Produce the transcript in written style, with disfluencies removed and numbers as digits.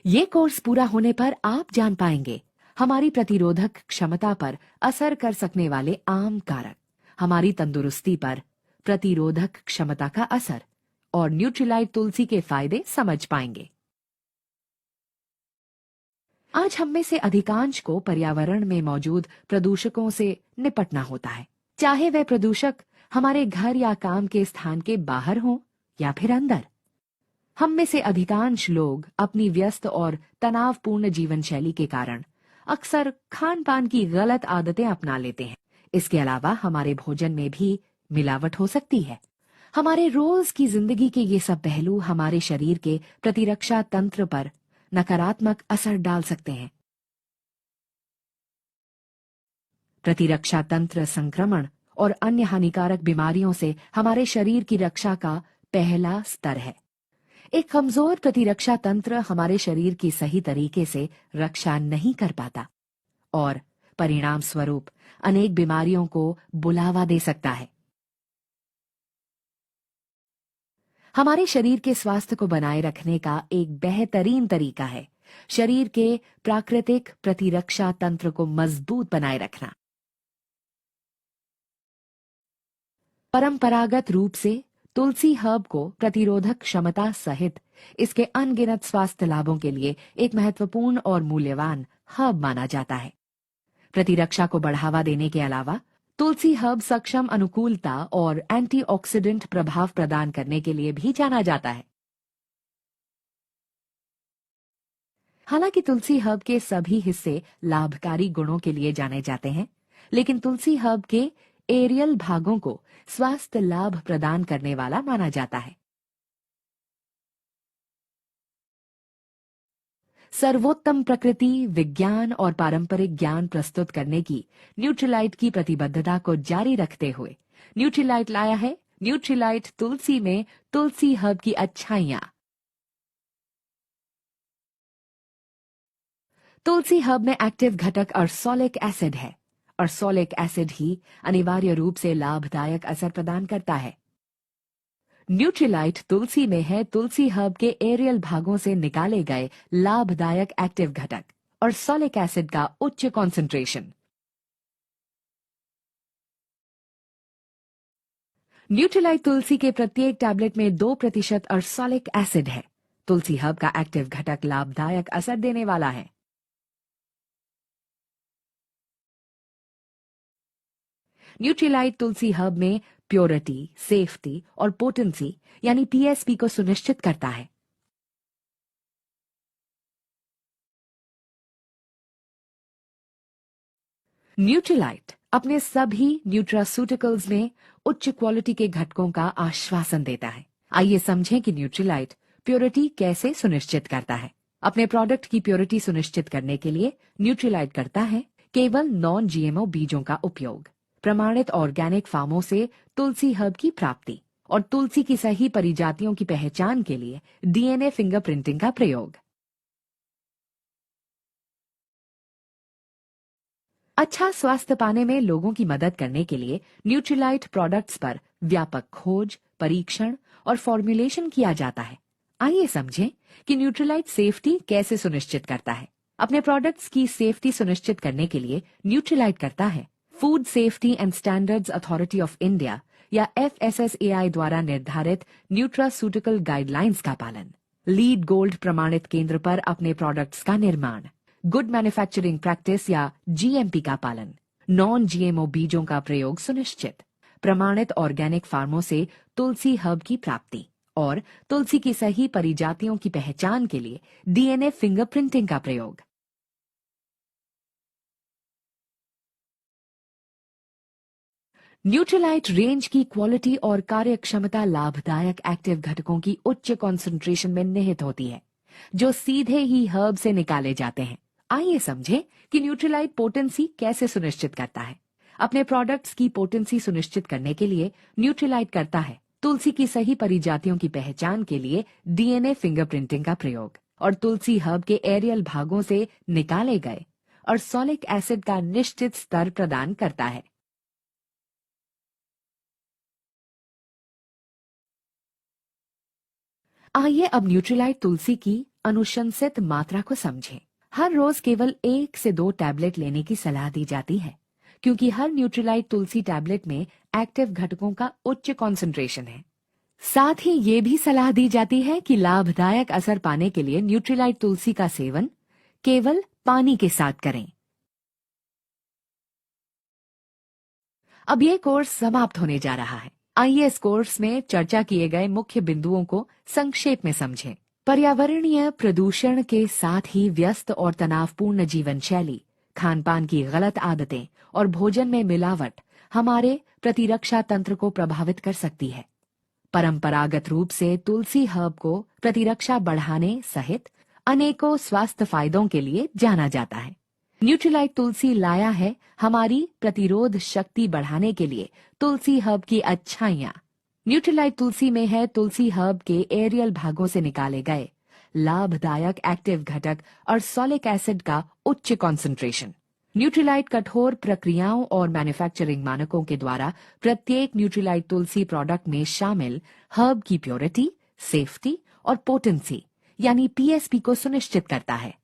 ये कोर्स पूरा होने पर आप जान पाएंगे हमारी प्रतिरोधक क्षमता पर असर कर सकने वाले आम कारक, हमारी तंदुरुस्ती पर प्रतिरोधक क्षमता का असर और न्यूट्रीलाइट तुलसी के फायदे समझ पाएंगे। आज हम में से अधिकांश को पर्यावरण में मौजूद प्रदूषकों से निपटना होता है, चाहे वह प्रदूषक हमारे घर या काम के स्थान के बाहर हो या फिर अंदर। हम में से अधिकांश लोग अपनी व्यस्त और तनावपूर्ण जीवन शैली के कारण अक्सर खान पान की गलत आदतें अपना लेते हैं। इसके अलावा हमारे भोजन में भी मिलावट हो सकती है। हमारे रोज की जिंदगी के ये सब पहलू हमारे शरीर के प्रतिरक्षा तंत्र पर नकारात्मक असर डाल सकते हैं। प्रतिरक्षा तंत्र संक्रमण और अन्य हानिकारक बीमारियों से हमारे शरीर की रक्षा का पहला स्तर है। एक कमजोर प्रतिरक्षा तंत्र हमारे शरीर की सही तरीके से रक्षा नहीं कर पाता और परिणाम स्वरूप अनेक बीमारियों को बुलावा दे सकता है। हमारे शरीर के स्वास्थ्य को बनाए रखने का एक बेहतरीन तरीका है शरीर के प्राकृतिक प्रतिरक्षा तंत्र को मजबूत बनाए रखना। परंपरागत रूप से तुलसी हर्ब को प्रतिरोधक क्षमता सहित इसके अनगिनत स्वास्थ्य लाभों के लिए एक महत्वपूर्ण और मूल्यवान हर्ब माना जाता है। प्रतिरक्षा को बढ़ावा देने के अलावा तुलसी हर्ब सक्षम अनुकूलता और एंटीऑक्सीडेंट प्रभाव प्रदान करने के लिए भी जाना जाता है। हालांकि तुलसी हर्ब के सभी हिस्से लाभकारी गुणों के लिए जाने जाते हैं, लेकिन तुलसी हर्ब के एरियल भागों को स्वास्थ्य लाभ प्रदान करने वाला माना जाता है। सर्वोत्तम प्रकृति, विज्ञान और पारंपरिक ज्ञान प्रस्तुत करने की न्यूट्रीलाइट की प्रतिबद्धता को जारी रखते हुए न्यूट्रीलाइट लाया है न्यूट्रीलाइट तुलसी में तुलसी हर्ब की अच्छाइयां। तुलसी हर्ब में एक्टिव घटक अर्सोलिक एसिड है और सोलिक एसिड ही अनिवार्य रूप से लाभदायक असर प्रदान करता है। न्यूट्रीलाइट तुलसी में है तुलसी हर्ब के एरियल भागों से निकाले गए लाभदायक एक्टिव घटक और सोलिक एसिड का उच्च कॉन्सेंट्रेशन। न्यूट्रीलाइट तुलसी के प्रत्येक टैबलेट में 2% अर्सोलिक एसिड है। तुलसी हर्ब का एक्टिव घटक लाभदायक असर देने वाला है। न्यूट्रीलाइट तुलसी हर्ब में प्योरिटी, सेफ्टी और पोटेंसी यानी पीएसपी को सुनिश्चित करता है। न्यूट्रीलाइट अपने सभी न्यूट्रास्यूटिकल्स में उच्च क्वालिटी के घटकों का आश्वासन देता है। आइए समझें कि न्यूट्रीलाइट प्योरिटी कैसे सुनिश्चित करता है। अपने प्रोडक्ट की प्योरिटी सुनिश्चित करने के लिए न्यूट्रीलाइट करता है केवल नॉन जीएमओ बीजों का उपयोग, प्रमाणित ऑर्गेनिक फार्मों से तुलसी हर्ब की प्राप्ति और तुलसी की सही परिजातियों की पहचान के लिए डीएनए फिंगरप्रिंटिंग का प्रयोग। अच्छा स्वास्थ्य पाने में लोगों की मदद करने के लिए न्यूट्रीलाइट प्रोडक्ट्स पर व्यापक खोज, परीक्षण और फॉर्मुलेशन किया जाता है। आइए समझें कि न्यूट्रीलाइट सेफ्टी कैसे सुनिश्चित करता है। अपने प्रोडक्ट्स की सेफ्टी सुनिश्चित करने के लिए न्यूट्रीलाइट करता है food safety and standards authority of India या FSSAI द्वारा निर्धारित न्यूट्रास्यूटिकल गाइडलाइंस का पालन, लीड गोल्ड प्रमाणित केंद्र पर अपने प्रोडक्ट्स का निर्माण, गुड मैन्युफैक्चरिंग प्रैक्टिस या GMP का पालन, नॉन जीएमओ बीजों का प्रयोग सुनिश्चित, प्रमाणित ऑर्गेनिक फार्मों से तुलसी हर्ब की प्राप्ति और तुलसी की सही परिजातियों की पहचान के लिए डीएनए फिंगरप्रिंटिंग का प्रयोग। न्यूट्रीलाइट रेंज की क्वालिटी और कार्यक्षमता लाभदायक एक्टिव घटकों की उच्च कॉन्सेंट्रेशन में निहित होती है, जो सीधे ही हर्ब से निकाले जाते हैं। आइए समझें कि न्यूट्रीलाइट पोटेंसी कैसे सुनिश्चित करता है। अपने प्रोडक्ट्स की पोटेंसी सुनिश्चित करने के लिए न्यूट्रीलाइट करता है तुलसी की सही परिजातियों की पहचान के लिए डीएनए फिंगरप्रिंटिंग का प्रयोग और तुलसी हर्ब के एरियल भागों से निकाले गए और सोलिक एसिड का निश्चित स्तर प्रदान करता है। आइए अब न्यूट्रीलाइट तुलसी की अनुशंसित मात्रा को समझें। हर रोज केवल 1 से 2 टैबलेट लेने की सलाह दी जाती है, क्योंकि हर न्यूट्रीलाइट तुलसी टैबलेट में एक्टिव घटकों का उच्च कॉन्सेंट्रेशन है। साथ ही ये भी सलाह दी जाती है कि लाभदायक असर पाने के लिए न्यूट्रीलाइट तुलसी का सेवन केवल पानी के साथ करें। अब ये कोर्स समाप्त होने जा रहा है। आइए इस कोर्स में चर्चा किए गए मुख्य बिंदुओं को संक्षेप में समझें। पर्यावरणीय प्रदूषण के साथ ही व्यस्त और तनावपूर्ण जीवन शैली, खान पान की गलत आदतें और भोजन में मिलावट हमारे प्रतिरक्षा तंत्र को प्रभावित कर सकती है। परंपरागत रूप से तुलसी हर्ब को प्रतिरक्षा बढ़ाने सहित अनेकों स्वास्थ्य फायदों के लिए जाना जाता है। न्यूट्रीलाइट तुलसी लाया है हमारी प्रतिरोध शक्ति बढ़ाने के लिए तुलसी हर्ब की अच्छाइयाँ। न्यूट्रीलाइट तुलसी में है तुलसी हर्ब के एरियल भागों से निकाले गए लाभदायक एक्टिव घटक और सॉलिक एसिड का उच्च कॉन्सेंट्रेशन। न्यूट्रीलाइट कठोर प्रक्रियाओं और मैन्युफैक्चरिंग मानकों के द्वारा प्रत्येक न्यूट्रीलाइट तुलसी प्रोडक्ट में शामिल हर्ब की प्योरिटी, सेफ्टी और पोटेंसी यानी पीएसपी को सुनिश्चित करता है।